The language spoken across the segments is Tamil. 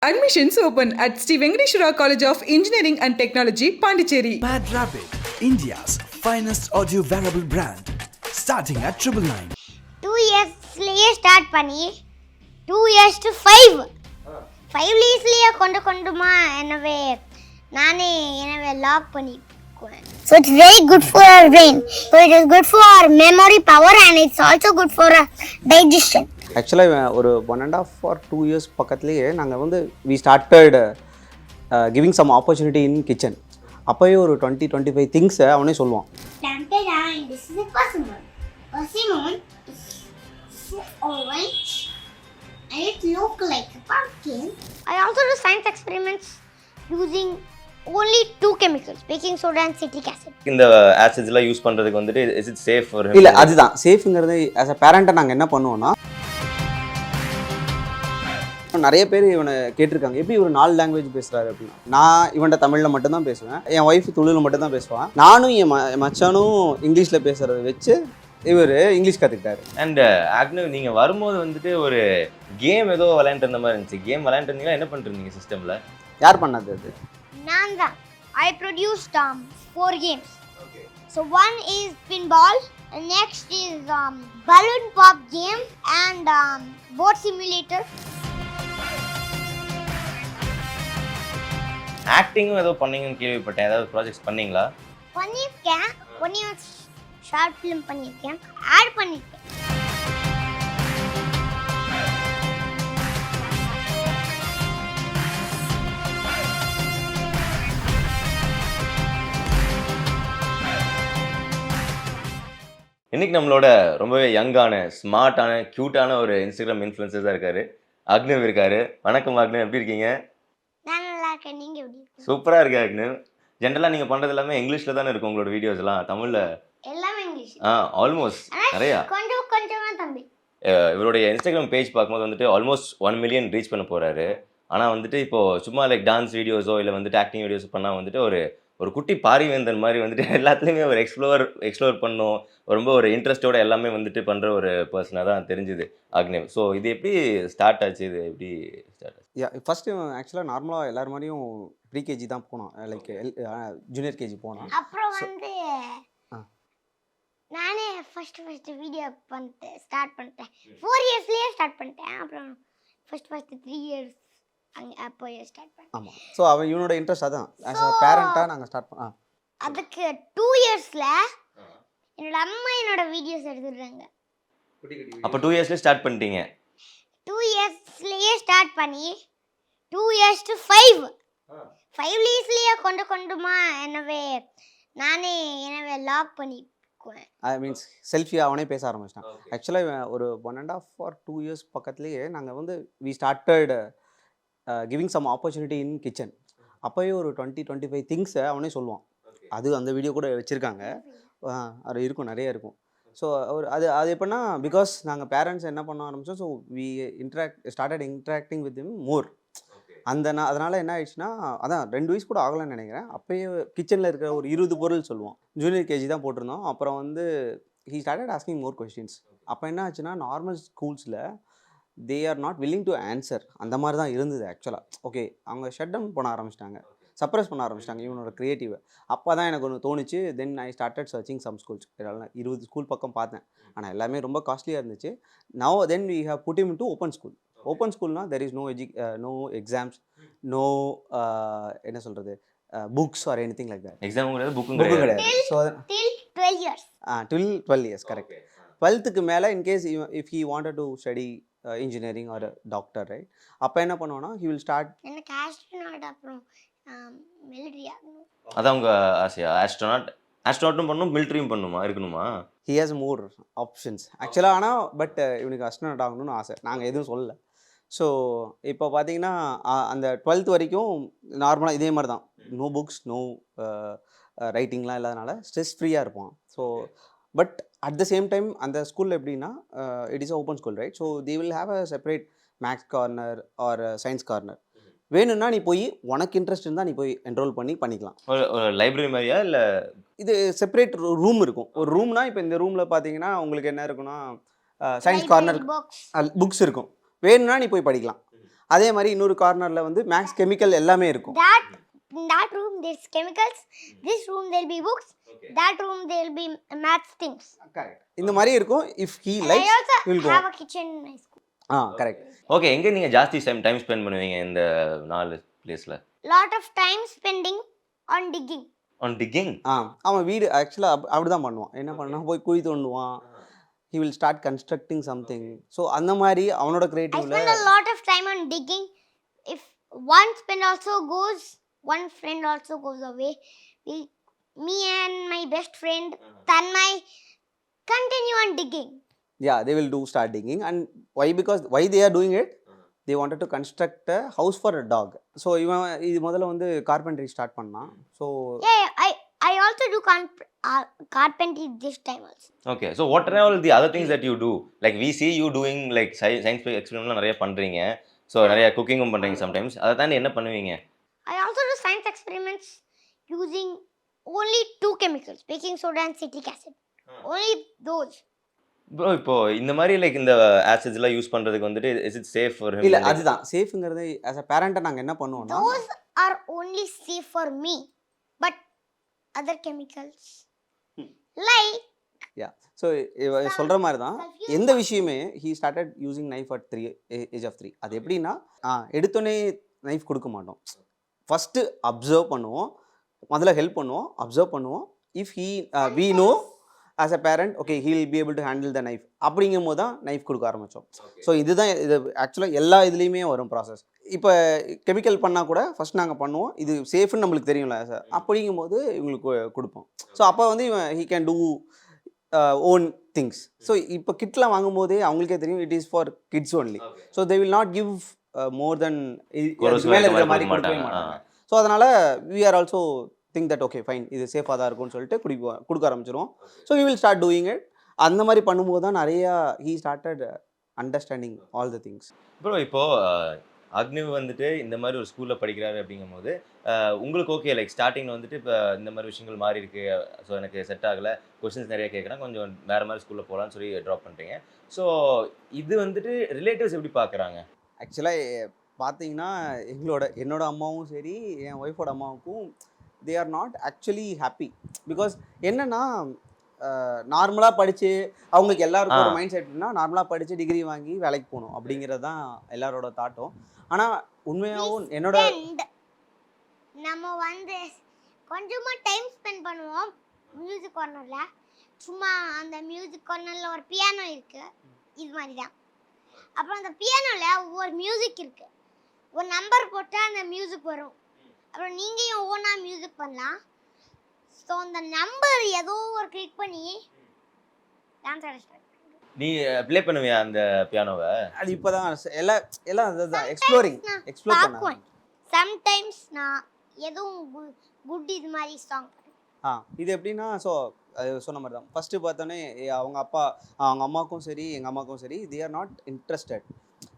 Admissions open at Sri Venkateshwara College of Engineering and Technology, Pondicherry. Mad Rapid, India's finest audio wearable brand, starting at 999. 2 yearsலயே start பண்ணி 2 years to 5 yearsலயே கொண்டுமா எனவே நானே லாக் பண்ணிக்குவேன். So it's very good for our brain. So it is good for our memory power and it's also good for our digestion. ஆக்சுவலாக ஒரு 1.5 or 2 years பக்கத்துலேயே நாங்கள் வந்து we started giving some opportunity in kitchen. அப்போயே ஒரு 20-25 திங்ஸை அவனே சொல்லுவான். This is a persimmon. Persimmon is so orange and it looks like a pumpkin. I also do science experiments using only 2 chemicals, baking soda and citric acid. இந்த ஆசிட்ஸ்லாம் யூஸ் பண்ணுறதுக்கு வந்துட்டு is it safe for him? இல்லை, அதுதான் சேஃப்ங்கிறது. ஆஸ் அ பேரண்ட்டை நாங்கள் என்ன பண்ணுவோன்னா, நிறைய பேர் இவனை கேட்டிருக்காங்க எப்படி இவர் 4 லாங்குவேஜ் பேசுகிறாரு அப்படின்னா. நான் இவன்கிட்ட தமிழில் மட்டும்தான் பேசுவேன், என் ஒய்ஃப் துளுவில் மட்டும்தான் பேசுவான். நானும் என் மச்சானும் இங்கிலீஷில் பேசுகிறத வச்சு இவர் இங்கிலீஷ் கற்றுக்கிட்டாரு. அண்ட் ஆக்னவ், நீங்கள் வரும்போது வந்துட்டு ஒரு கேம் ஏதோ விளையாண்டு இருந்த மாதிரி இருந்துச்சு. கேம் விளையாண்டுருந்தீங்களா? என்ன பண்ணிருந்தீங்க சிஸ்டமில்? யார் பண்ணது அது? நான் தான். I produced 4 games. Okay. So one is pinball, and next is balloon pop game and boat simulator. ஆக்டிங்கும் ஏதோ பண்ணீங்கன்னு கேள்விப்பட்டேன். ஏதாவது ப்ராஜெக்ட்ஸ் பண்ணீங்களா? பண்ணியிருக்கேன். ஷார்ட் ஃபிலிம் பண்ணியிருக்கேன், ஆட் பண்ணியிருக்கேன். இன்னைக்கு நம்மளோட ரொம்பவே யங்கான, ஸ்மார்ட்டான, க்யூட்டான ஒரு இன்ஸ்டாகிராம் இன்ஃப்ளூயன்சர் தான் இருக்காரு. அக்னவ் இருக்காரு. வணக்கம் அக்னவ், எப்படி இருக்கீங்க? நான் நல்லா இருக்கேன். நீங்க எப்படி? சூப்பராக இருக்கு அக்னவ். ஜென்ரலாக நீங்கள் பண்ணுறது எல்லாமே இங்கிலீஷில் தானே இருக்கும் உங்களோட வீடியோஸ் எல்லாம்? தமிழில் எல்லாமே இங்கிலீஷ். ஆல்மோஸ்ட் நிறையா. கொஞ்சமா தம்பி. இவருடைய இன்ஸ்டாகிராம் பேஜ் பார்க்கும்போது வந்துட்டு ஆல்மோஸ்ட் 1 million ரீச் பண்ண போகிறாரு. ஆனால் வந்துட்டு இப்போது சும்மா லைக் டான்ஸ் வீடியோஸோ இல்லை வந்துட்டு ஆக்டிங் வீடியோஸ் பண்ணால் வந்துட்டு ஒரு குட்டி பாரிவேந்தன் மாதிரி வந்துட்டு எல்லாத்துலேயுமே ஒரு எக்ஸ்ப்ளோர் பண்ணும், ரொம்ப ஒரு இன்ட்ரெஸ்ட்டோட எல்லாமே வந்துட்டு பண்ணுற ஒரு பர்சனாக தான் தெரிஞ்சுது அக்னேவ். ஸோ இது எப்படி ஸ்டார்ட் ஆச்சு? இது எப்படி ஸ்டார்ட் ஆச்சு? ஃபஸ்ட்டு ஆக்சுவலாக நார்மலாக எல்லாரும் மாதிரியும் ப்ரீகேஜி தான் போனோம், லைக் ஜூனியர் கேஜி போனோம். அப்புறம் வந்து நானே ஃபர்ஸ்ட் வீடியோ ஸ்டார்ட் பண்ணிட்டேன். 4 yearsலயே ஸ்டார்ட் பண்ணிட்டேன். அப்புறம் ஃபர்ஸ்ட் 3 years அப்போயே ஸ்டார்ட் பண்ணேன். ஆமாம். ஸோ அவன் இவனோட இன்ட்ரெஸ்ட் அதான். ஆஸ் அ பேரண்ட்டாக நாங்கள் ஸ்டார்ட் பண்ணோம். அதுக்கு 2 yearsல என்னோட அம்மா என்னோட வீடியோஸ் எடுத்துடுறாங்க. அப்போ 2 yearsலேயே ஸ்டார்ட் பண்ணிட்டீங்க? 2 yearsலயே ஸ்டார்ட் பண்ணி 2 years to 5 yearsலயே கொண்டுமா எனவே நானே லாக் பண்ணிக்குவேன். ஐ மீன்ஸ் செல்ஃபியாக அவனே பேச ஆரம்பிச்சிட்டான். ஆக்சுவலாக ஒரு 1.5 or 2 years பக்கத்துலேயே நாங்கள் வந்து we started giving some opportunity in kitchen. அப்போயே ஒரு 20-25 திங்ஸை அவனே சொல்லுவான். அது அந்த வீடியோ கூட வச்சுருக்காங்க, அது இருக்கும், நிறைய இருக்கும். ஸோ அது எப்படின்னா, பிகாஸ் நாங்கள் பேரண்ட்ஸ் என்ன பண்ண ஆரம்பித்தோம், so we started interacting with him more. அதனால் என்ன ஆயிடுச்சுன்னா, அதான் 2 வயசு கூட ஆகலைன்னு நினைக்கிறேன். அப்போயே கிச்சனில் இருக்கிற ஒரு 20 பொருள் சொல்லுவோம். ஜூனியர் கேஜி தான் போட்டிருந்தோம். அப்புறம் வந்து he started asking more questions. அப்போ என்ன ஆச்சுன்னா, நார்மல் ஸ்கூல்ஸில் they are not willing to answer. அந்த மாதிரி தான் இருந்தது ஆக்சுவலாக. ஓகே, அவங்க ஷட் டவுன் பண்ண ஆரம்பிச்சிட்டாங்க, சப்ரஸ் பண்ண ஆரம்பிச்சிட்டாங்க இவனோட க்ரியேட்டிவை. அப்போ தான் எனக்கு ஒன்று தோணுச்சு. Then I started searching some schools. 20 school பக்கம் பார்த்தேன். ஆனால் எல்லாமே ரொம்ப காஸ்ட்லியாக இருந்துச்சு. Now then we have put him to open school. Open ஸ்கூல்னால் there is no exams, no என்ன சொல்கிறது, books or anything like that. Exam கிடையாது, புக்கும் கிடையாது. So till 12 years. till 12 years, correct. 12th மேலே in case if he wanted to study engineering or doctor, right, அப்போ என்ன பண்ணுவோன்னா ஹி வில் ஸ்டார்ட். எனக்கு ஆஸ்ட்ரோனாட் அப்புறம் மிலிட்டரி ஆகணும். அதான் உங்கள் ஆசையா? ஆஸ்ட்ரோனாட்டும் பண்ணணும், மிலிட்டரியும் இருக்கணுமா? ஹி ஹேஸ் மோர் ஆப்ஷன்ஸ் ஆக்சுவலாக. ஆனால் பட் இவனுக்கு ஆஸ்ட்ரோனாட் ஆகணும்னு ஆசை. நாங்கள் எதுவும் சொல்லலை. ஸோ இப்போ பார்த்தீங்கன்னா அந்த 12th வரைக்கும் நார்மலாக இதே மாதிரி தான். நோ புக்ஸ், நோ ரைட்டிங்லாம் இல்லாதனால ஸ்ட்ரெஸ் ஃப்ரீயாக இருப்பான். So but at the same time அந்த ஸ்கூலில் எப்படின்னா, it is open school, right. So they will have a separate maths corner or science corner. வேணும்னா நீ போய் உனக்கு இன்ட்ரெஸ்ட் இருந்தால் நீ போய் என்ரோல் பண்ணிக்கலாம். ஒரு லைப்ரரி மாதிரியா இல்லை? இது செப்பரேட் ரூம் இருக்கும். ஒரு ரூம்னா இப்போ இந்த ரூமில் பார்த்தீங்கன்னா உங்களுக்கு என்ன இருக்குன்னா, சயின்ஸ் கார்னர் புக்ஸ் இருக்கும். வேணும்னா நீ போய் படிக்கலாம். அதே மாதிரி இன்னொரு கார்னரில் வந்து மேக்ஸ் கெமிக்கல் எல்லாமே இருக்கும். In that room there's chemicals. This room there'll be books. That room there'll be maths things. இந்த மாதிரி இருக்கும். If he I likes also will go. have a kitchen in my school. Correct. Okay, எங்கே நீங்கள் ஜாஸ்தி டைம் ஸ்பெண்ட் பண்ணுவீங்க இந்த 4 பிளேஸில்? Lot of time spending on digging. On ticking. அவன் வீடு ஆக்சுவலாக அப்படி தான் பண்ணுவான். என்ன பண்ணால் போய் குழி தோண்டுவான். he will start constructing something. So அந்த மாதிரி அவனோட I கிரியேட்டிவ்ல spend a lot of time on digging. If one friend also goes, one friend also goes away. Me and my best friend Tanmay continue on digging. they will do start digging. And why they are doing it? They wanted to construct a house for a dog. So இவன் இது முதல்ல வந்து கார்பென்ட்ரி ஸ்டார்ட் பண்ணான். So Yeah, I also do carpentry this time also. Okay, so what are all the other things that you do? Like we see you doing like science எக்ஸ்பெரிமெண்ட்லாம் நிறைய பண்ணுறீங்க. ஸோ நிறைய குக்கிங்கும் பண்ணுறீங்க சம்டைம்ஸ். அதை தாண்டி என்ன பண்ணுவீங்க? I also do science experiments using only 2 chemicals, baking soda and citric acid. Only those. Bro, இப்போ இந்த மாதிரி லைக் இந்த ஆசிட்ஸ்லாம் யூஸ் பண்ணுறதுக்கு வந்துட்டு இஸ் இட் சேஃப் ஃபார் இல்லை அதுதான் சேஃப்ங்கிறது. ஆஸ் அ பேரண்ட்டாக நாங்கள் என்ன பண்ணுவோம்னா Those are only safe for me, but other chemicals like so சொல்கிற மாதிரி தான் எந்த விஷயமே he started using knife at age of 3. அது எப்படின்னா எடுத்தோடனே நைஃப் கொடுக்க மாட்டோம். ஃபஸ்ட்டு அப்சர்வ் பண்ணுவோம், முதல்ல ஹெல்ப் பண்ணுவோம், அப்சர்வ் பண்ணுவோம். If we know as a parent, okay, he will be able to handle the knife அப்படிங்கும் போது தான் நைஃப் கொடுக்க ஆரம்பித்தோம். ஸோ இதுதான் இது ஆக்சுவலாக எல்லா இதுலேயுமே வரும் ப்ராசஸ். இப்போ கெமிக்கல் பண்ணால் கூட ஃபஸ்ட் நாங்கள் பண்ணுவோம், இது சேஃப்னு நம்மளுக்கு தெரியும்ல சார், அப்படிங்கும் போது இவங்களுக்கு கொடுப்போம். ஸோ அப்போ வந்து he can do own things. So இப்போ கிட்லாம் வாங்கும் போதே அவங்களுக்கே தெரியும் it is for kids only. So they will not give more than மேலே இருக்கிற மாதிரி கொடுக்கவே மாட்டாங்க. ஸோ அதனால் we are also think that okay fine, இது சேஃபாக தான் இருக்கும்னு சொல்லிட்டு கொடுக்க ஆரம்பிச்சிருவோம். So we will start doing it. அந்த மாதிரி பண்ணும்போது தான் நிறையா he started understanding all the things. Bro, இப்போ அக்னிவ் வந்துட்டு இந்த மாதிரி ஒரு ஸ்கூலில் படிக்கிறாரு அப்படிங்கும்போது உங்களுக்கு ஓகே லைக் ஸ்டார்டிங்கில் வந்துட்டு இப்போ இந்த மாதிரி விஷயங்கள் மாறி இருக்கு, ஸோ எனக்கு செட் ஆகலை, கொஸ்டின்ஸ் நிறைய கேட்குறேன், கொஞ்சம் வேறு மாதிரி ஸ்கூலில் போகலான்னு சொல்லி ட்ராப் பண்ணுறீங்க. ஸோ இது வந்துட்டு ரிலேட்டிவ்ஸ் எப்படி பார்க்குறாங்க? ஆக்சுவலாக பார்த்தீங்கன்னா என்னோட அம்மாவும் சரி என் ஒய்ஃபோட அம்மாவுக்கும் they are not actually happy. because என்னன்னா நார்மலாக படித்து அவங்களுக்கு எல்லாருக்கும் ஒரு மைண்ட் செட்னா நார்மலாக படித்து டிகிரி வாங்கி வேலைக்கு போகணும் அப்படிங்கிறது தான் எல்லாரோட தாட்டும். ஆனால் உண்மையாகவும் என்னோட நம்ம வந்து கொஞ்சமாக டைம் ஸ்பெண்ட் பண்ணுவோம் மியூசிக் கார்னரில். சும்மா அந்த மியூசிக் கார்னரில் ஒரு பியானோ இருக்குது, இது மாதிரி தான். அப்புறம் அந்த பியானோவில் ஒவ்வொரு மியூசிக் இருக்குது, ஒரு நம்பர் போட்டால் அந்த மியூசிக் வரும். அப்புறம் நீங்கள் ஓனாக மியூசிக் பண்ணலாம். ஸோ அந்த நம்பர் ஏதோ ஒரு கிளிக் பண்ணி டான்ஸ் ஆட நீ ப்ளே பண்ணுவியா அந்த பியானோவை? அது இப்போ தான் எல்லாம் அதுதான் எக்ஸ்ப்ளோர் பண்ணுவேன். சம்டைம்ஸ் நான் எதுவும் குட் இது மாதிரி சாங் இது எப்படின்னா ஸோ சொன்ன மாதிரி தான் ஃபஸ்ட்டு பார்த்தோன்னே அவங்க அம்மாவுக்கும் சரி எங்கள் அம்மாவுக்கும் சரி they are not interested.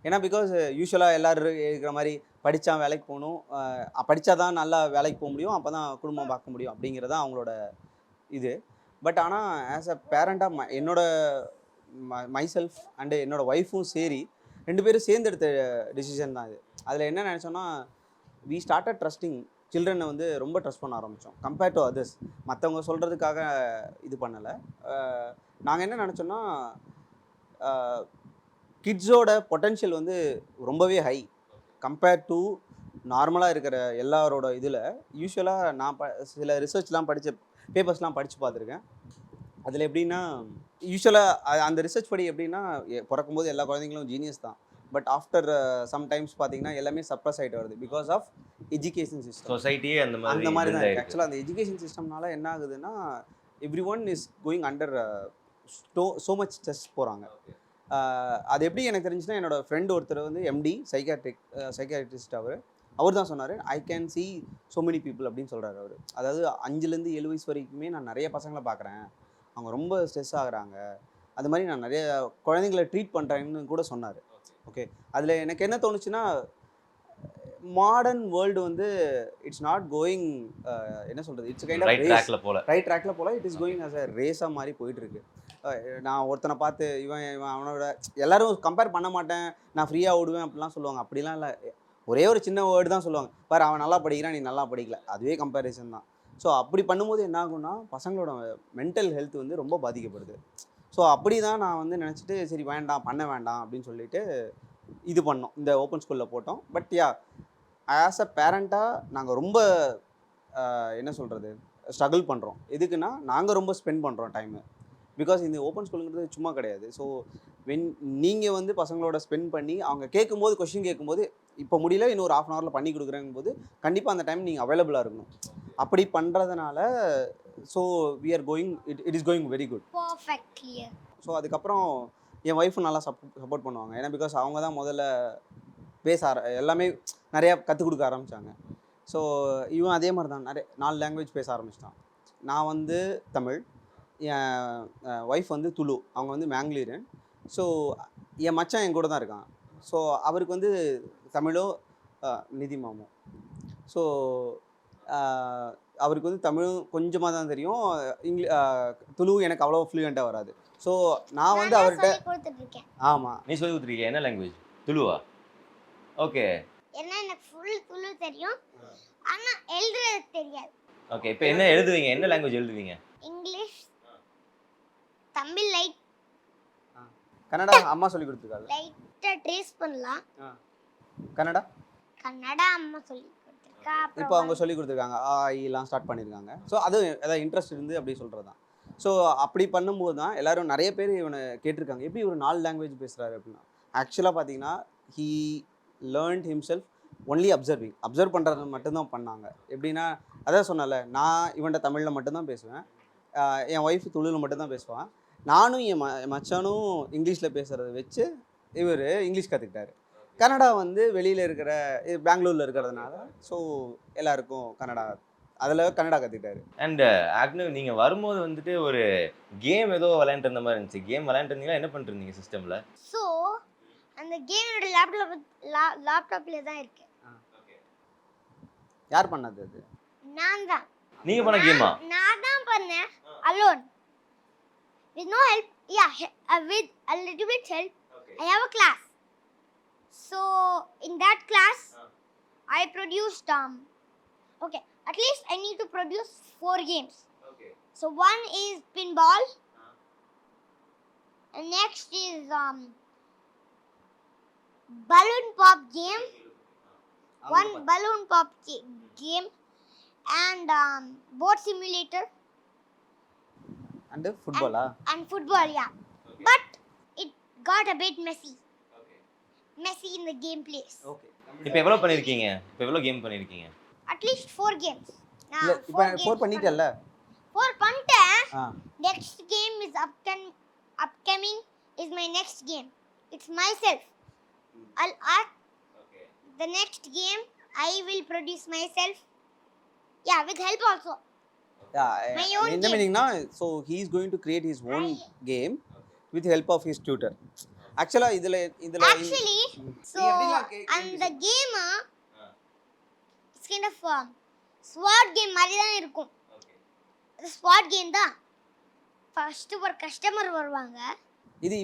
ஏன்னா பிகாஸ் யூஸ்வலாக எல்லோரும் இருக்கிற மாதிரி படித்தா வேலைக்கு போகணும், படித்தா தான் நல்லா வேலைக்கு போக முடியும், அப்போ தான் குடும்பம் பார்க்க முடியும் அப்படிங்கிறது தான் அவங்களோட இது. பட் ஆனால் ஆஸ் அ பேரண்ட்டாக என்னோட மைசெல்ஃப் அண்டு என்னோடய ஒய்ஃபும் சரி 2 பேரும் சேர்ந்து எடுத்த டிசிஷன் தான் இது. அதில் என்ன நினச்சோன்னா we started trusting சில்ட்ரனை வந்து ரொம்ப ட்ரஸ்ட் பண்ண ஆரம்பித்தோம் கம்பேர்ட் டு அதர்ஸ். மற்றவங்க சொல்கிறதுக்காக இது பண்ணலை. நாங்கள் என்ன நினச்சோன்னா கிட்ஸோட பொட்டென்ஷியல் வந்து ரொம்பவே ஹை கம்பேர்ட் டு நார்மலாக இருக்கிற எல்லாரோட இதில். யூஸ்வலாக நான் சில ரிசர்ச்லாம் பேப்பர்ஸ்லாம் படித்து பார்த்துருக்கேன். அதில் எப்படின்னா யூஸ்வலாக அந்த ரிசர்ச் படி எப்படின்னா பிறக்கும்போது எல்லா குழந்தைங்களும் ஜீனியஸ் தான். பட் ஆஃப்டர் சம்டைம்ஸ் பார்த்தீங்கன்னா எல்லாமே சப்ரஸ் ஆகிட்டு வருது பிகாஸ் ஆஃப் எஜுகேஷன் சிஸ்டம். சொசைட்டியே அந்த மாதிரி தான் இருக்குது. ஆக்சுவலாக அந்த எஜுகேஷன் சிஸ்டம்னால என்ன ஆகுதுன்னா every one is going under so much stress போகிறாங்க. அது எப்படி எனக்கு தெரிஞ்சுன்னா என்னோடய ஃப்ரெண்ட் ஒருத்தர் வந்து எம்டி சைக்காட்ரிஸ்ட் அவர் தான் சொன்னார் I can see so many people அப்படின்னு சொல்கிறாரு அவர். அதாவது 5லேருந்து 7 வயசு வரைக்குமே நான் நிறைய பசங்களை பார்க்குறேன், அவங்க ரொம்ப ஸ்ட்ரெஸ் ஆகுறாங்க, அது மாதிரி நான் நிறைய குழந்தைங்களை ட்ரீட் பண்ணுறேன்னு கூட சொன்னார். ஓகே, அதில் எனக்கு என்ன தோணுச்சுன்னா மாடர்ன் வேர்ல்டு வந்து இட்ஸ் நாட் கோயிங் என்ன சொல்கிறது, இட்ஸ் கைண்ட் ஆஃப் ரைட் ட்ராக்ல போல it is going as a ரேஸாக மாதிரி போயிட்டுருக்கு. நான் ஒருத்தனை பார்த்து இவன் இவன் அவனோட எல்லாரும் கம்பேர் பண்ண மாட்டேன், நான் ஃப்ரீயாக ஓடுவேன் அப்படிலாம் சொல்லுவாங்க. அப்படிலாம் இல்லை. ஒரே ஒரு சின்ன வேர்டு தான் சொல்லுவாங்க, பாரு அவன் நல்லா படிக்கிறான், நீ நல்லா படிக்கல. அதுவே கம்பேரிசன் தான். ஸோ அப்படி பண்ணும்போது என்ன ஆகும்னா பசங்களோட மென்டல் ஹெல்த் வந்து ரொம்ப பாதிக்கப்படுது. ஸோ அப்படி தான் நான் வந்து நினச்சிட்டு சரி வேண்டாம் பண்ண வேண்டாம் அப்படின்னு சொல்லிட்டு இது பண்ணோம், இந்த ஓப்பன் ஸ்கூலில் போட்டோம். பட் யா ஆஸ் அ பேரண்ட்டாக நாங்கள் ரொம்ப என்ன சொல்கிறது ஸ்ட்ரகிள் பண்ணுறோம். எதுக்குன்னா நாங்கள் ரொம்ப ஸ்பெண்ட் பண்ணுறோம் டைமு. பிகாஸ் இந்த ஓப்பன் ஸ்கூலுங்கிறது சும்மா கிடையாது. ஸோ நீங்கள் வந்து பசங்களோட ஸ்பெண்ட் பண்ணி அவங்க கேட்கும்போது கொஷின் கேட்கும்போது இப்போ முடியல இன்னும் ஒரு 1/2 ஹவரில் பண்ணி கொடுக்குறேங்கும் போது கண்டிப்பாக அந்த டைம் நீங்கள் அவைலபிளாக இருக்கணும். அப்படி பண்ணுறதுனால so we are going it is going very good. Perfect clear. ஸோ அதுக்கப்புறம் என் ஒய்ஃபும் நல்லா சப்போர்ட் பண்ணுவாங்க. ஏன்னா பிகாஸ் அவங்க தான் முதல்ல எல்லாமே நிறையா கற்றுக் கொடுக்க ஆரம்பித்தாங்க. ஸோ இவன் அதே மாதிரி தான் 4 லாங்குவேஜ் பேச ஆரம்பிச்சிட்டான். நான் வந்து தமிழ், என் ஒய்ஃப் வந்து துளு, அவங்க வந்து மேங்களீரன். ஸோ என் மச்சான் என் கூட தான் இருக்கான். ஸோ அவருக்கு வந்து தமிழோ நிதி மாமோ. ஸோ அவருக்கு வந்து தமிழும் கொஞ்சமாக தான் தெரியும், துளு எனக்கு அவ்வளோ ஃப்ளூயண்ட்டாக வராது. ஸோ நான் வந்து அவர்கிட்ட கொடுத்துட்ருக்கேன். ஆமாம். நீ சொல்லி கொடுத்துருக்கீங்க என்ன லாங்குவேஜ்? துளுவா? ஓகே. ஏன்னா எனக்கு ஃபுல் துளு தெரியும், ஆனால் எழுதுறது தெரியாது. ஓகே. இப்போ என்ன எழுதுவீங்க? என்ன லாங்குவேஜ் எழுதுவீங்க? இங்கிலீஷ், தமிழ் லைட் கன்னடா அம்மா சொல்லி கொடுத்துருக்காங்க. லைட்டாக ட்ரேஸ் பண்ணலாம். கன்னடா அம்மா சொல்லி கொடுத்துருக்கா. இப்போ அவங்க சொல்லி கொடுத்துருக்காங்க, ஆலாம் ஸ்டார்ட் பண்ணியிருக்காங்க. ஸோ அது ஏதாவது இன்ட்ரெஸ்ட் இருந்து அப்படி சொல்கிறது தான். ஸோ அப்படி பண்ணும்போது தான் எல்லோரும் நிறைய பேர் இவனை கேட்டிருக்காங்க, எப்படி ஒரு 4 லாங்குவேஜ் பேசுகிறாரு அப்படின்னா. ஆக்சுவலாக பார்த்தீங்கன்னா he learned himself only observe பண்ணுறது மட்டும்தான் பண்ணாங்க. எப்படின்னா அதான் சொன்னல, நான் இவன்கிட்ட தமிழில் மட்டும்தான் பேசுவேன், என் ஒய்ஃப் துளுவில் மட்டும்தான் பேசுவான். நானும் என் மச்சானும் இங்கிலீஷில் பேசுகிறத வச்சு இவர் இங்கிலீஷ் கற்றுக்கிட்டாரு. கன்னடா வந்து வெளியில் இருக்கிற பெங்களூரில் இருக்கிறதுனால ஸோ எல்லாருக்கும் கன்னடா, அதில் கன்னடா கற்றுக்கிட்டாரு. அண்ட் ஆக்னு நீங்கள் வரும்போது வந்துட்டு ஒரு கேம் ஏதோ விளையாண்டுருந்த மாதிரி இருந்துச்சு. கேம் விளையாண்டுருந்தீங்களா? என்ன பண்ணிருந்தீங்க சிஸ்டமில்? ஸோ அந்த கேம் என்னோட லேப்டாப்பில் தான் இருக்கு. யார் பண்ணது அது? நான் தான். நீங்கள் பண்ண கேமா? நான் தான் பண்ணேன் alone with no help. With a little bit help. I have a class. So in that class I produced okay, at least I need to produce 4 games. So one is pinball, and next is balloon pop game, one balloon pop game, and boat simulator and ஃபுட்பாலா? and football, yeah. But it got a bit messy in the gameplays. Okay. இப்போ எவ்வளோ பண்ணியிருக்கீங்க? இப்போ எவ்வளோ கேம் பண்ணியிருக்கீங்க? At least 4 games. இல்லை இப்போ 4 பண்ணிட்டல்ல? 4 பண்ணிட்டேன். ஆ. Next game is upcoming is my next game. It's myself. I'll act. The next game I will produce myself. Yeah, with help also. My own இந்த game. மீனிங்னா so he is going to create his own game with help of his tutor. ஆக்சுவலாக இதில் Actually, so அந்த game it's kind of SWAT game மாதிரி தான் இருக்கும். SWAT game தான். ஃபர்ஸ்ட் ஒரு கஸ்டமர் வருவாங்க. இது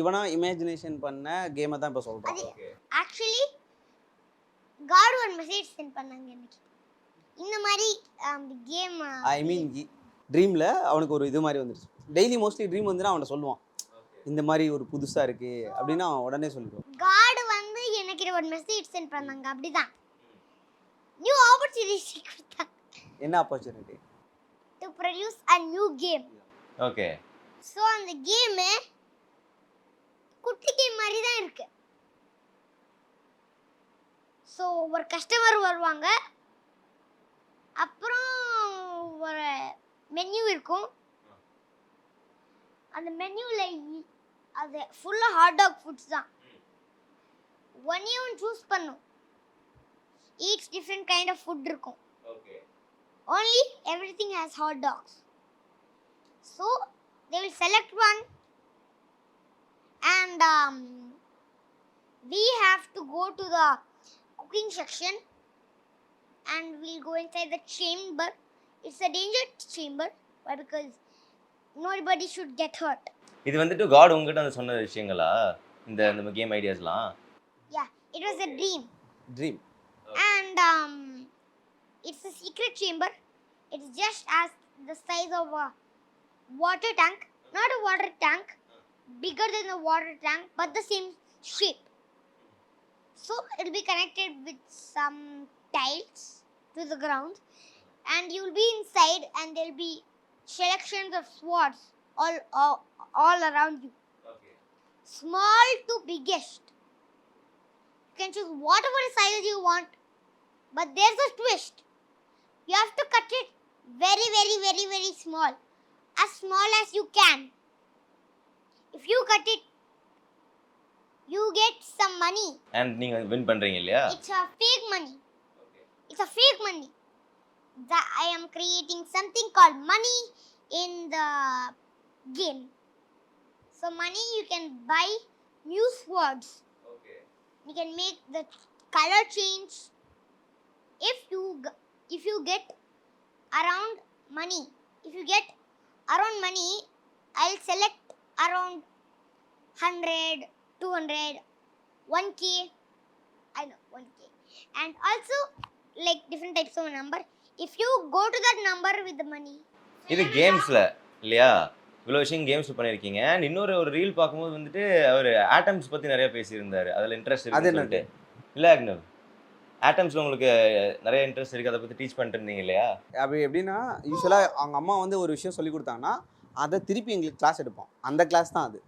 இவனா இமேஜினேஷன் பண்ண கேமை தான் இப்போ சொல்கிறேன். ஆக்சுவலி காட் ஒரு மெசேஜ் சென்ட் பண்ணாங்க எனக்கு, இந்த மாதிரி கேம். ஐ மீன் ட்ரீமில் அவனுக்கு ஒரு இது மாதிரி வந்துருச்சு. டெய்லி மோஸ்ட்லி ட்ரீம் வந்துன்னா அவனை சொல்லுவான், இந்த மாதிரி ஒரு புதுசாக இருக்குது அப்படின்னு அவன் உடனே சொல்லிடுவான். காட் வந்து எனக்கு ஒரு மெசேஜ் சென்ட் பண்ணாங்க. அப்படிதான் நியூ ஆப்பர்ச்சுனிட்டி கொடுத்தாங்க. என்ன opportunity? To produce a new game. Okay. So அந்த கேமு குட்டி கேம் மாதிரி தான் இருக்கு. ஸோ ஒரு கஸ்டமர் வருவாங்க, அப்புறம் ஒரு மெனு இருக்கும். அந்த மெனுவில் அது ஃபுல்லாக ஹாட் டாக் ஃபுட்ஸ் தான். ஒன்னே ஒன்று சூஸ் பண்ணும். Each different kind of food இருக்கும். Only everything has hot dogs. So they will select one, and we have to go to the cooking section, and we'll go inside the chamber. It's a dangerous chamber. Why? Because nobody should get hurt. இது வந்துட்டு காட் உங்ககிட்ட வந்து சொன்ன விஷயங்களா இந்த கேம் ஐடியாஸ்லாம்? Yeah, it was a dream. Dream. And it's a secret chamber. It's just as the size of a water tank, not a water tank, bigger than a water tank, but the same shape. So it'll be connected with some tiles to the ground, and you'll be inside, and there'll be selections of swords all around you. Okay. Small to biggest. You can choose whatever size you want, but there's a twist. You have to cut it very, very, very, very small as you can. If you cut it, you get some money. And நீங்க வின் பண்றீங்க இல்லையா? It's a fake money. It's a fake money. That I am creating something called money in the game. So money you can buy new swords. Okay. You can make the color change. If you get around money, I'll select around 100, 200, 1k. I know 1k. And also like different types of number. If you go to that number with the money. இது கேம்ஸ்ல இல்லையா? இவ்வளோ விஷயம் கேம்ஸ் பண்ணியிருக்கீங்க. அண்ட் இன்னொரு ஒரு ரீல் பார்க்கும்போது வந்துட்டு அவர் ஆட்டம்ஸ் பற்றி நிறைய பேசியிருந்தாரு. அதில் இன்ட்ரெஸ்ட் இருக்குன்னு சொல்லிட்டு. இல்லை அக்னவ், ஆட்டம்ஸில் உங்களுக்கு நிறைய இன்ட்ரெஸ்ட் இருக்குது, அதை பற்றி டீச் பண்ணிட்டு இருந்தீங்க இல்லையா? அப்படி எப்படின்னா யூஸ்வலாக அவங்க அம்மா வந்து ஒரு விஷயம் சொல்லி கொடுத்தாங்கன்னா அதை திருப்பி எங்களுக்கு கிளாஸ் எடுப்போம். அந்த கிளாஸ் தான் அது.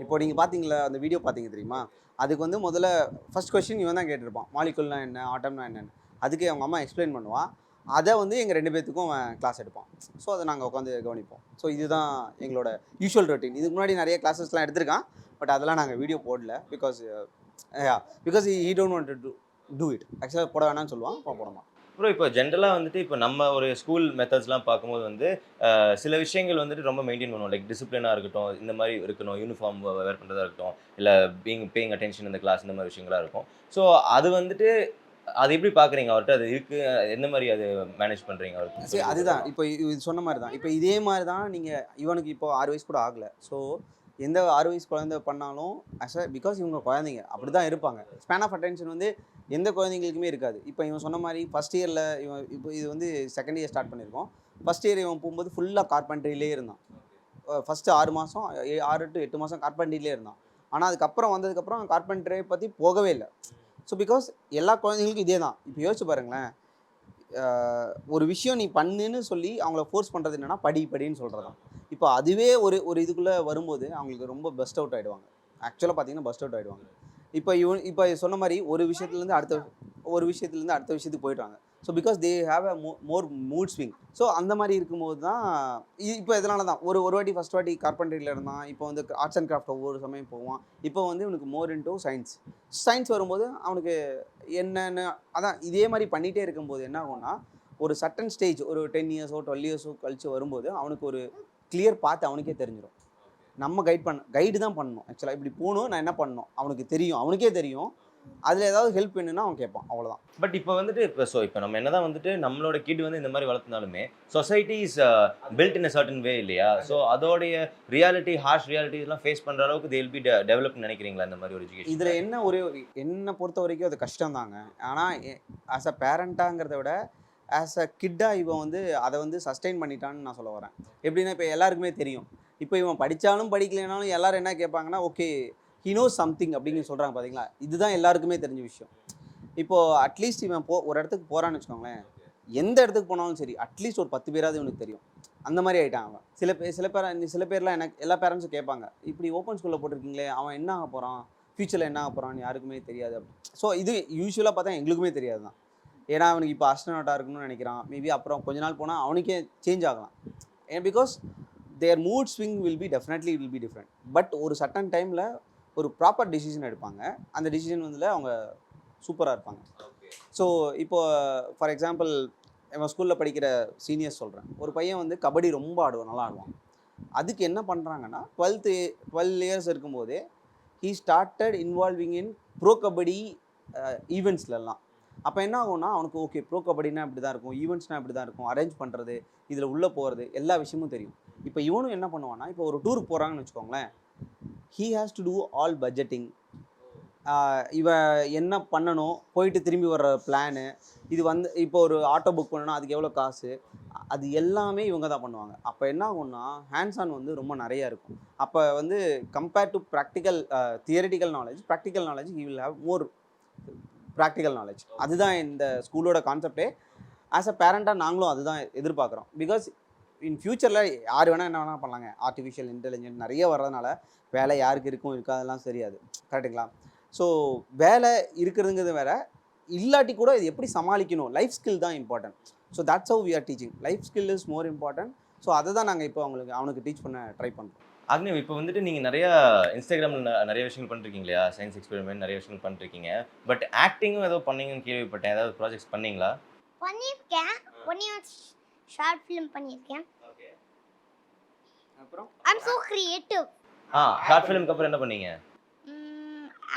இப்போ நீங்கள் பார்த்தீங்களா அந்த வீடியோ பார்த்தீங்க தெரியுமா? அதுக்கு வந்து முதல்ல ஃபர்ஸ்ட் கொஸ்டின் இவன் தான் கேட்டிருப்பான், மாலிகுல்னா என்ன, ஆட்டம்னா என்னன்னு. அதுக்கு அவங்க அம்மா எக்ஸ்பிளைன் பண்ணுவான். அதை வந்து எங்கள் 2 பேர்த்துக்கும் கிளாஸ் எடுப்பான். ஸோ அதை நாங்கள் உட்காந்து கவனிப்போம். ஸோ இதுதான் எங்களோட யூஷுவல் ரொட்டீன். இதுக்கு முன்னாடி நிறைய கிளாஸஸ்லாம் எடுத்திருக்கான், பட் அதெல்லாம் நாங்கள் வீடியோ போடல. Because he don't want to do it. ஆக்சுவலாக போட வேணாம்னு சொல்லுவான், போடமா. அப்புறம் இப்போ ஜென்ரலாக வந்துட்டு இப்போ நம்ம ஒரு ஸ்கூல் மெத்தட்ஸ்லாம் பார்க்கும்போது வந்து சில விஷயங்கள் வந்துட்டு ரொம்ப மெயின்டைன் பண்ணுவோம். லைக் டிசிப்ளினாக இருக்கட்டும், இந்த மாதிரி இருக்கணும், யூனிஃபார்ம் வேர் பண்ணுறதா இருக்கட்டும், இல்லை பேயிங் அட்டென்ஷன் இந்த கிளாஸ், இந்த மாதிரி விஷயங்களாக இருக்கும். ஸோ அது வந்துட்டு அது எப்படி பார்க்குறீங்க அவர்கிட்ட? அது இருக்குது, எந்த மாதிரி அது மேனேஜ் பண்ணுறீங்க அவருக்கு? சரி, அதுதான் இப்போ இது சொன்ன மாதிரி தான். இப்போ இதே மாதிரி தான் நீங்கள் இவனுக்கு இப்போ 6 வயசு கூட ஆகலை. ஸோ எந்த 6 வயசு குழந்தை பண்ணாலும் பிகாஸ் இவங்க குழந்தைங்க அப்படி தான் இருப்பாங்க. ஸ்பேன் ஆஃப் அட்டென்ஷன் வந்து எந்த குழந்தைங்களுக்குமே இருக்காது. இப்போ இவன் சொன்ன மாதிரி ஃபஸ்ட் இயரில் இவன் இப்போ இது வந்து செகண்ட் இயர் ஸ்டார்ட் பண்ணியிருக்கோம். ஃபஸ்ட் இயர் இவன் போகும்போது ஃபுல்லாக கார்பென்ட்ரிலே இருந்தான். ஃபஸ்ட்டு 6 மாதம் 6 to 8 மாதம் கார்பென்ட்ரிலே இருந்தான். ஆனால் அதுக்கப்புறம் வந்ததுக்கப்புறம் கார்பென்ட்ரியை பற்றி போகவே இல்லை. ஸோ பிகாஸ் எல்லா குழந்தைங்களுக்கும் இதே தான். இப்போ யோசிச்சு பாருங்களேன், ஒரு விஷயம் நீ பண்ணுன்னு சொல்லி அவங்கள ஃபோர்ஸ் பண்ணுறது என்னென்னா படின்னு சொல்கிறது தான். இப்போ அதுவே ஒரு இதுக்குள்ளே வரும்போது அவங்களுக்கு ரொம்ப பஸ்ட் அவுட் ஆகிடுவாங்க. ஆக்சுவலாக பார்த்தீங்கன்னா பஸ்ட் அவுட் ஆகிடுவாங்க. இப்போ சொன்ன மாதிரி ஒரு விஷயத்துலேருந்து அடுத்த விஷயத்துக்கு போயிடுவாங்க. So because they have a more mood swing. So அந்த மாதிரி இருக்கும்போது தான் இப்போ இதனால தான் ஒரு ஃபஸ்ட் வாட்டி கார்பென்ட்ரியில் இருந்தான். இப்போ வந்து ஆர்ட்ஸ் அண்ட் கிராஃப்ட் ஒவ்வொரு சமயம் போவான். இப்போ வந்து இவனுக்கு மோர் இன்டூ சயின்ஸ் வரும்போது அவனுக்கு என்னென்னு அதான் இதே மாதிரி பண்ணிகிட்டே இருக்கும்போது என்ன ஆகும்னா ஒரு சர்டன் ஸ்டேஜ் ஒரு 10 இயர்ஸோ 12 இயர்ஸோ கழிச்சு வரும்போது அவனுக்கு ஒரு கிளியர் பார்த்து அவனுக்கே தெரிஞ்சிடும். நம்ம கைடு தான் பண்ணணும். ஆக்சுவலாக இப்படி போகணும், நான் என்ன பண்ணணும் அவனுக்கே தெரியும். அதில் ஏதாவது ஹெல்ப் வேணும்னா அவன் கேட்பான், அவ்வளோதான். பட் இப்போ வந்துட்டு இப்போ நம்ம என்னதான் வந்துட்டு நம்மளோட கிட் வந்து இந்த மாதிரி வளர்த்துனாலுமே society is built in a certain way இல்லையா? ஸோ அதோடைய ஹார்ஷ் ரியாலிட்டிஸ்லாம் ஃபேஸ் பண்ணுற அளவுக்கு தே வில் பி டெவலப்னு நினைக்கிறீங்களா இந்த மாதிரி ஒரு எஜுகேஷன்? இதில் என்னை பொறுத்த வரைக்கும் அது கஷ்டம் தாங்க. ஆனால் ஆஸ் அ பேரண்ட்டாங்கிறத விட ஆஸ் அ கிட்டாக இவன் வந்து அதை வந்து சஸ்டெயின் பண்ணிட்டான்னு நான் சொல்ல வரேன். எப்படின்னா இப்போ எல்லாருக்குமே தெரியும், இப்போ இவன் படித்தாலும் படிக்கலைனாலும் எல்லோரும் என்ன கேட்பாங்கன்னா, ஓகே ஹி நோஸ் சம்திங் அப்படின்னு சொல்கிறாங்க பார்த்தீங்களா? இதுதான் எல்லாருக்குமே தெரிஞ்ச விஷயம். இப்போது அட்லீஸ்ட் இவன் ஒரு இடத்துக்கு போகிறான்னு வச்சுக்கோங்களேன், எந்த இடத்துக்கு போனாலும் சரி அட்லீஸ்ட் ஒரு 10 பேராவது இவனுக்கு தெரியும். அந்த மாதிரி ஆகிட்டான் அவன். சில பேர்லாம் எனக்கு எல்லா பேரண்ட்ஸும் கேட்பாங்க, இப்படி ஓப்பன் ஸ்கூலில் போட்டிருக்கீங்களே, அவன் என்ன ஆக போகிறான், ஃப்யூச்சரில் என்ன ஆக போகிறான்னு யாருக்குமே தெரியாது அப்படி. ஸோ இது யூஸ்வலாக பார்த்தா எங்களுக்குமே தெரியாது தான். ஏன்னா அவனுக்கு இப்போ ஆஸ்ட்ரோநாட்டாக இருக்கணும்னு நினைக்கிறான். மேபி அப்புறம் கொஞ்ச நாள் போனால் அவனுக்கே சேஞ்ச் ஆகலாம். Because their mood swing will be different. But ஒரு சர்டன் டைமில் ஒரு ப்ராப்பர் டிசிஷன் எடுப்பாங்க. அந்த டிசிஷன் வந்து அவங்க சூப்பராக இருப்பாங்க. ஸோ இப்போது ஃபார் எக்ஸாம்பிள் என் ஸ்கூலில் படிக்கிற சீனியர்ஸ் சொல்கிறேன், ஒரு பையன் வந்து கபடி ரொம்ப நல்லா ஆடுவான். அதுக்கு என்ன பண்ணுறாங்கன்னா 12 இயர்ஸ் இருக்கும்போதே he started involving in pro kabaddi ஈவெண்ட்ஸ்லலாம். அப்போ என்ன ஆகும்னா அவனுக்கு ஓகே ப்ரோ கபடினா இப்படி தான் இருக்கும், ஈவெண்ட்ஸ்னால் இப்படி தான் இருக்கும், அரேஞ்ச் பண்ணுறது, இதில் உள்ளே போகிறது எல்லா விஷயமும் தெரியும். இப்போ இவனும் என்ன பண்ணுவான்னா, இப்போ ஒரு டூருக்கு போகிறாங்கன்னு வச்சுக்கோங்களேன், he has to do all budgeting. இவன் என்ன பண்ணணும், போயிட்டு திரும்பி வர்ற பிளானு, இது வந்து இப்போ ஒரு ஆட்டோ புக் பண்ணணும்னா அதுக்கு எவ்வளோ காசு, அது எல்லாமே இவங்க தான் பண்ணுவாங்க. அப்போ என்ன ஆகும்னா ஹேண்ட்ஸ் ஆன் வந்து ரொம்ப நிறையா இருக்கும். அப்போ வந்து compared to practical theoretical knowledge, practical knowledge he will have more practical knowledge. அதுதான் இந்த ஸ்கூலோட கான்செப்டே. ஆஸ் அ பேரண்ட்டாக நாங்களும் அதுதான் எதிர்பார்க்குறோம். பிகாஸ் இன் ஃபியூச்சரில் யார் வேணால் என்ன வேணால் பண்ணலாங்க. ஆர்டிஃபிஷியல் இன்டெலிஜென்ஸ் நிறைய வர்றதுனால வேலை யாருக்கு இருக்கும் இருக்காதெல்லாம் தெரியாது. கரெக்டுங்களா? ஸோ வேலை இருக்கிறதுங்கிறது வேற, இல்லாட்டி கூட இது எப்படி சமாளிக்கணும், லைஃப் ஸ்கில் தான் important. So that's how we are teaching. Life skill is more important. So அதை தான் நாங்கள் இப்போ அவனுக்கு டீச் பண்ண ட்ரை பண்ணுறோம். அக்னிவ், இப்போ வந்துட்டு நீங்கள் நிறையா இன்ஸ்டாகிராமில் நிறைய விஷயங்கள் பண்ணிருக்கீங்க இல்லையா? சயின்ஸ் எக்ஸ்பெரிமெண்ட் நிறைய விஷயங்கள் பண்ணிருக்கீங்க. பட் ஆக்டிங்கும் ஏதோ பண்ணீங்கன்னு கேள்விப்பட்டேன். ஏதாவது ப்ராஜெக்ட்ஸ் பண்ணீங்களா? பண்ணியிருக்கேன். ஒன்னே ஷார்ட் ஃபிலிம் பண்ணியிருக்கேன். அப்புறம் ஐம் ஸோ கிரியேட்டிவ். ஷார்ட் ஃபிலிம்க்கு அப்புறம் என்ன பண்ணீங்க?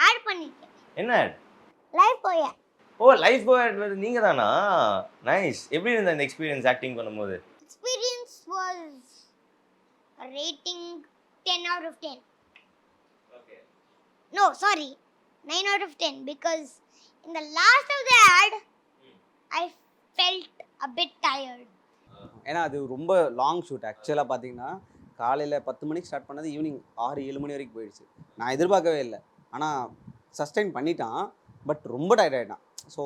ஆட் பண்ணியிருக்கேன். என்ன ad? லைவ் போய் ஓ, லைஃப் பாய் ஆட் நீங்கள் தானா? நைஸ். எப்படி இருந்த இந்த எக்ஸ்பீரியன்ஸ் ஆக்டிங் பண்ணும்போது? experience was a rating 10 out of 10. Okay. No, sorry, 9 out of 10 because in the last of the ad, I felt a bit tired. ஏன்னா அது ரொம்ப லாங் ஷூட். ஆக்சுவலாக பார்த்தீங்கன்னா காலையில் 10 மணிக்கு ஸ்டார்ட் பண்ணது ஈவினிங் 6-7 மணி வரைக்கும் போயிடுச்சு. நான் எதிர்பார்க்கவே இல்லை. ஆனால் சஸ்டைன் பண்ணிட்டான். பட் ரொம்ப டயர்ட் ஆகிட்டான். ஸோ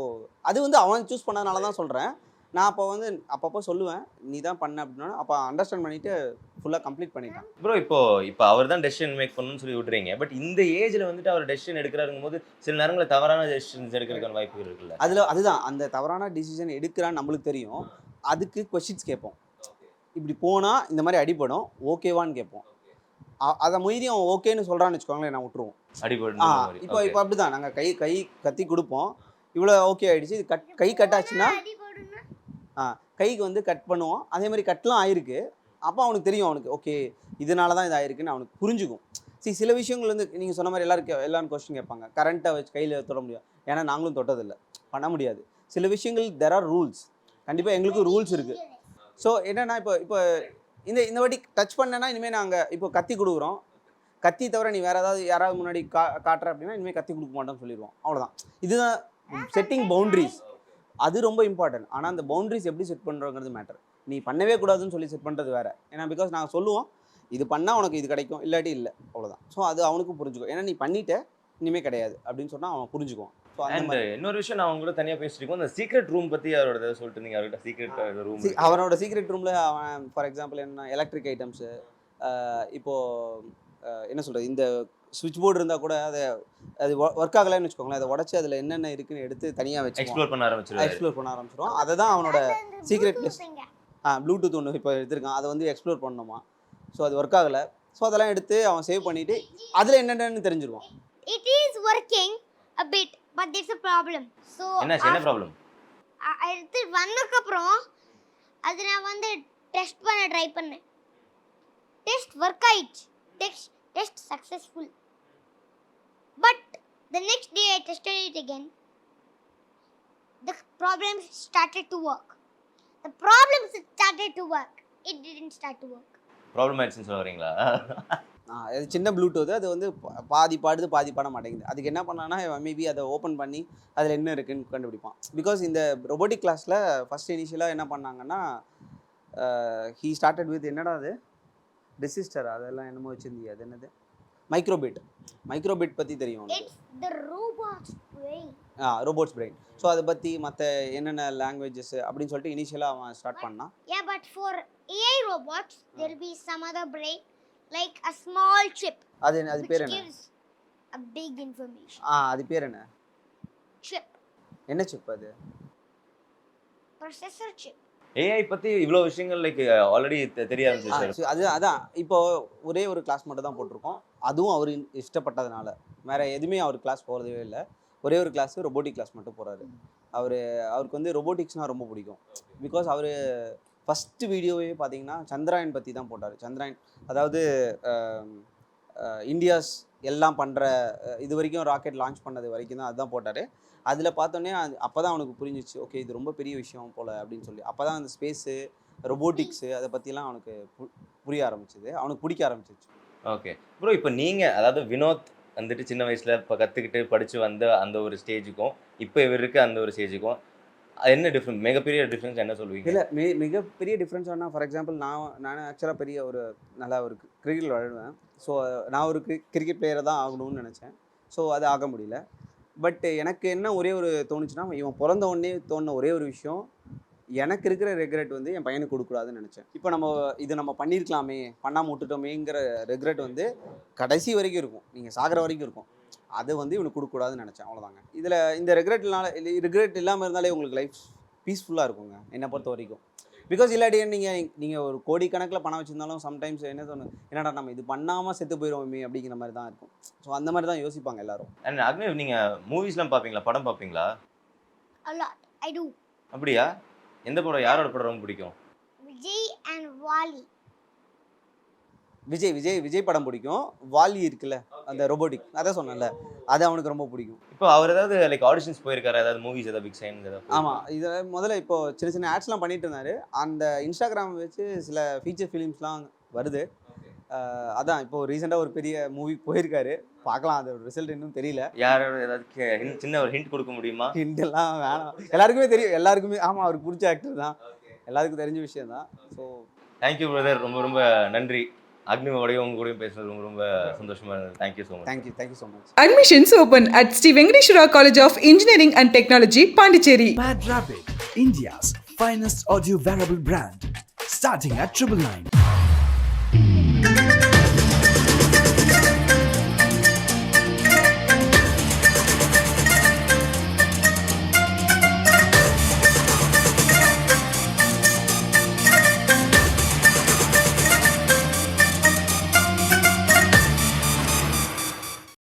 அது வந்து அவன் சூஸ் பண்ணதுனால தான் சொல்கிறேன். நான் அப்போ வந்து அப்பப்போ சொல்லுவேன், நீ தான் பண்ண அப்படின்னா, அப்போ அண்டர்ஸ்டாண்ட் பண்ணிவிட்டு ஃபுல்லாக கம்ப்ளீட் பண்ணிட்டான். ப்ரோ, இப்போ அவர் தான் டெசிஷன் மேக் பண்ணணும்னு சொல்லி விட்டுறீங்க. பட் இந்த ஏஜில் வந்துட்டு அவர் டெசிஷன் எடுக்கிறாருங்கும் போது சில நேரங்களில் தவறான டெசிஷன்ஸ் எடுக்கிறதுக்கான வாய்ப்புகள் இருக்குல்ல? அதுதான் அந்த தவறான டிசிஷன் எடுக்கிறான்னு நம்மளுக்கு தெரியும். அதுக்கு கொஷின்ஸ் கேட்போம். இப்படி போனால் இந்த மாதிரி அடிபடும், ஓகேவான்னு கேட்போம். அதை மீறி அவன் ஓகேன்னு சொல்கிறான்னு வச்சுக்கோங்களேன், நான் விட்டுருவோம். அடிபடும். இப்போ அப்படி தான் நாங்கள் கை கத்தி கொடுப்போம். இவ்வளோ ஓகே ஆகிடுச்சு. இது கை கட்டாச்சுன்னா கைக்கு வந்து கட் பண்ணுவோம். அதே மாதிரி கட்லாம் ஆயிருக்கு. அப்போ அவனுக்கு தெரியும், அவனுக்கு ஓகே இதனால தான் இது ஆயிருக்குன்னு அவனுக்கு புரிஞ்சுக்கும். சில விஷயங்கள் வந்து நீங்கள் சொன்ன மாதிரி எல்லாரும் கொஸ்டின் கேட்பாங்க. கரண்ட்டை வச்சு கையில் தொட முடியும், ஏன்னா நாங்களும் தொட்டதில்லை, பண்ண முடியாது. சில விஷயங்கள் தெர் ஆர் ரூல்ஸ். கண்டிப்பாக எங்களுக்கும் ரூல்ஸ் இருக்குது. ஸோ என்னென்னா இப்போ இந்த வாட்டி டச் பண்ணேன்னா இனிமேல் நாங்கள் இப்போ கத்தி கொடுக்குறோம். கத்தி தவிர நீ வேறு யாராவது முன்னாடி காட்டுற அப்படின்னா இனிமேல் கத்தி கொடுக்க மாட்டோம்னு சொல்லிடுவோம். அவ்வளோதான். இதுதான் செட்டிங் பவுண்ட்ரிஸ். அது ரொம்ப இம்பார்ட்டன்ட். ஆனால் அந்த பவுண்ட்ரிஸ் எப்படி செட் பண்ணுறோங்கிறது மேட்டர். நீ பண்ணவே கூடாதுன்னு சொல்லி செட் பண்ணுறது வேறு. ஏன்னா பிகாஸ் நாங்கள் சொல்லுவோம், இது பண்ணால் உனக்கு இது கிடைக்கும், இல்லாட்டி இல்லை, அவ்வளோதான். ஸோ அது அவனுக்கும் புரிஞ்சுக்கும். ஏன்னா நீ பண்ணிட்ட இனிமேல் கிடையாது அப்படின்னு சொன்னால் அவன் புரிஞ்சுக்குவான். ஸோ அண்ட் இன்னொரு விஷயம், நான் அவங்க கூட தனியாக பேசிட்டு அந்த சீக்ரெட் ரூம் பற்றி அவரோட சொல்லிட்டு இருந்தீங்க. அவர்கிட்ட சீக்ரெட் ரூம், அவனோட சீக்ரெட் ரூமில் அவன் ஃபார் எக்ஸாம்பிள் என்ன எலக்ட்ரிக் ஐட்டம்ஸு, இப்போது என்ன சொல்கிறது, இந்த சுவிட்ச் போர்டு இருந்தால் கூட அது ஒர்க் ஆகலைன்னு வச்சுக்கோங்களேன், அதை உடச்சி அதில் என்னென்ன இருக்குன்னு எடுத்து தனியாக வச்சு எக்ஸ்ப்ளோர் பண்ண ஆரம்பிச்சிடுவோம். அதை தான் அவனோட சீக்ரெட் பிளேஸ். ப்ளூடூத் ஒன்று இப்போ எடுத்திருக்கான், அதை வந்து எக்ஸ்ப்ளோர் பண்ணணுமா. ஸோ அது ஒர்க் ஆகலை. ஸோ அதெல்லாம் எடுத்து அவன் சேவ் பண்ணிவிட்டு அதில் என்னென்னு தெரிஞ்சிருவான். It is working a bit, but there's a problem. So என்ன ப்ராப்ளம்? அடுத்து வந்ததுக்கப்புறம் அது நான் வந்து டெஸ்ட் பண்ண ட்ரை பண்ணேன். டெஸ்ட் ஒர்க் ஆயிடுச்சு. Test successful. But the next day I tested it again. The problem started to work. The problem started to work. It didn't start to work. Problem ஆயிடுச்சுன்னு சொல்ல வரீங்களா? அது சின்ன ப்ளூடூத், அது வந்து பாதி பாடுது பாதி பாட மாட்டேங்குது. அதுக்கு என்ன பண்ணான்னா மேபி அதை ஓப்பன் பண்ணி அதில் என்ன இருக்குன்னு கண்டுபிடிப்பான். பிகாஸ் இந்த ரொபோட்டிக் கிளாஸில் ஃபஸ்ட் இனிஷியலாக என்ன பண்ணாங்கன்னா, ஹீ ஸ்டார்டட் வித் என்னடா அது ரெசிஸ்டர், அதெல்லாம் என்னமோ வச்சுருந்தீங்க, அது என்னது மைக்ரோபிட் பற்றி தெரியும். It's the robot's brain. Robots brain. So அதை பற்றி மற்ற என்னென்ன லாங்குவேஜஸ் அப்படின்னு சொல்லிட்டு இனிஷியலாக அவன் ஸ்டார்ட் பண்ணான். Yeah, but for AI robots there will be some other brain like a small chip. அது பேர் என்ன? Gives a big information. அது பேர் என்ன? Chip. என்ன சிப் அது? Processor chip. ஏஐ பற்றி இவ்வளோ விஷயங்கள் லைக் ஆல்ரெடி தெரிய ஆரம்பிச்சு. அதான் இப்போ ஒரே ஒரு கிளாஸ் மட்டும் தான் போட்டிருக்கோம். அதுவும் அவர் இஷ்டப்பட்டதுனால, வேறு எதுவுமே அவர் கிளாஸ் போகிறதே இல்லை. ஒரே ஒரு கிளாஸ் ரொபோட்டிக் கிளாஸ் மட்டும் போகிறாரு. அவருக்கு வந்து ரொபோட்டிக்ஸ்னால் ரொம்ப பிடிக்கும். பிகாஸ் அவர் ஃபஸ்ட்டு வீடியோவே பார்த்தீங்கன்னா சந்திராயன் பற்றி தான் போட்டார். சந்திராயன் அதாவது இந்தியாஸ் எல்லாம் பண்ணுற இது வரைக்கும் ராக்கெட் லான்ச் பண்ணது வரைக்கும் தான் அதுதான் போட்டார். அதில் பார்த்தோன்னே அப்போ தான் அவனுக்கு புரிஞ்சிச்சு, ஓகே இது ரொம்ப பெரிய விஷயம் போல் அப்படின்னு சொல்லி. அப்போ தான் அந்த ஸ்பேஸு ரொபோட்டிக்ஸு அதை பற்றிலாம் அவனுக்கு புரிய ஆரம்பிச்சது, அவனுக்கு பிடிக்க ஆரம்பிச்சிச்சு. Okay bro. இப்போ நீங்கள் அதாவது வினோத் வந்துட்டு சின்ன வயசில் இப்போ கற்றுக்கிட்டு படித்து வந்த அந்த ஒரு ஸ்டேஜுக்கும் இப்போ இவர் இருக்க அந்த ஒரு ஸ்டேஜுக்கும் என்ன டிஃப்ரெண்ட், மிகப்பெரிய டிஃப்ரென்ஸ் என்ன சொல்லுவீங்க? இல்லை மிகப்பெரிய டிஃப்ரென்ஸ் ஆனால், ஃபார் எக்ஸாம்பிள் நான் ஆக்சுவலாக பெரிய ஒரு நல்லா ஒரு கிரிக்கெட் விளையாடுவேன். ஸோ நான் ஒரு கிரிக்கெட் பிளேயரை தான் ஆகணும்னு நினச்சேன். ஸோ அது ஆக முடியல. பட் எனக்கு என்ன ஒரே ஒரு தோணுச்சுன்னா, இவன் பிறந்த உடனே தோணுன ஒரே ஒரு விஷயம், எனக்கு இருக்கிற ரெக்ரெட் வந்து என் பையனுக்கு கொடுக்கக்கூடாதுன்னு நினச்சேன். இப்போ நம்ம பண்ணியிருக்கலாமே, பண்ணாமல் விட்டுட்டோமேங்கிற ரெக்ரெட் வந்து கடைசி வரைக்கும் இருக்கும், நீங்கள் சாகிற வரைக்கும் இருக்கும். அது வந்து இவனுக்கு கொடுக்கக்கூடாதுன்னு நினச்சேன், அவ்வளோதாங்க. இதில் இந்த ரெக்ரெட் இல்லாமல் இருந்தாலே உங்களுக்கு லைஃப் பீஸ்ஃபுல்லாக இருக்குங்க என்னை பொறுத்த வரைக்கும். பிகாஸ் இல்லாட்டி நீங்கள் ஒரு கோடிக்கணக்கில் பணம் வச்சுருந்தாலும் சம்டைம்ஸ் என்ன தோணும், என்னடா நம்ம இது பண்ணாமல் செத்து போயிடுவோமே அப்படிங்கிற மாதிரி தான் இருக்கும். ஸோ அந்த மாதிரி தான் யோசிப்பாங்க எல்லாரும். அண்ட் அக்னேவ், நீங்கள் மூவிஸ்லாம் பார்ப்பீங்களா, படம் பார்ப்பீங்களா? A lot. I do. அப்படியா? எந்த படம், யாரோட படம் ரொம்ப பிடிக்கும்? Vijay and Wally. விஜய் படம் பிடிக்கும். வாலி இருக்குல்ல, அந்த ரோபோட்டிக், அதான் சொன்னேன்ல, அது அவனுக்கு ரொம்ப பிடிக்கும். இப்போ அவர் ஏதாவது லைக் ஆடிஷன்ஸ் போயிருக்காரு, ஏதாவது மூவிஸ், ஏதாவது பிக் சைன் ஏதாவது? ஆமாம், இதில் முதல்ல இப்போ சின்ன ஆட்ஸ்லாம் பண்ணிட்டு இருந்தாரு. அந்த இன்ஸ்டாகிராம் வச்சு சில ஃபீச்சர் ஃபிலிம்ஸ்லாம் வருது. அதான் இப்போ ரீசெண்டாக ஒரு பெரிய மூவி போயிருக்காரு. பார்க்கலாம், அது ரிசல்ட் இன்னும் தெரியல. யாரோட ஏதாவது சின்ன ஒரு ஹிண்ட் கொடுக்க முடியுமா? ஹிண்டெல்லாம் வேணாம், எல்லாருக்குமே தெரியும், எல்லாருக்குமே. ஆமாம், அவருக்கு பிடிச்ச ஆக்டர் தான், எல்லாருக்கும் தெரிஞ்ச விஷயம் தான். ஸோ தேங்க்யூ பிரதர், ரொம்ப ரொம்ப நன்றி. அக்னிவோடையும் உங்க கூடயும் பேசுறது ரொம்ப ரொம்ப சந்தோஷமா இருந்தது. Thank you so much. Thank you so much. Admissions open at Sri Venkateshwara College of Engineering and Technology, Pondicherry. Mad Rapid, India's finest audio wearable brand, starting at 999.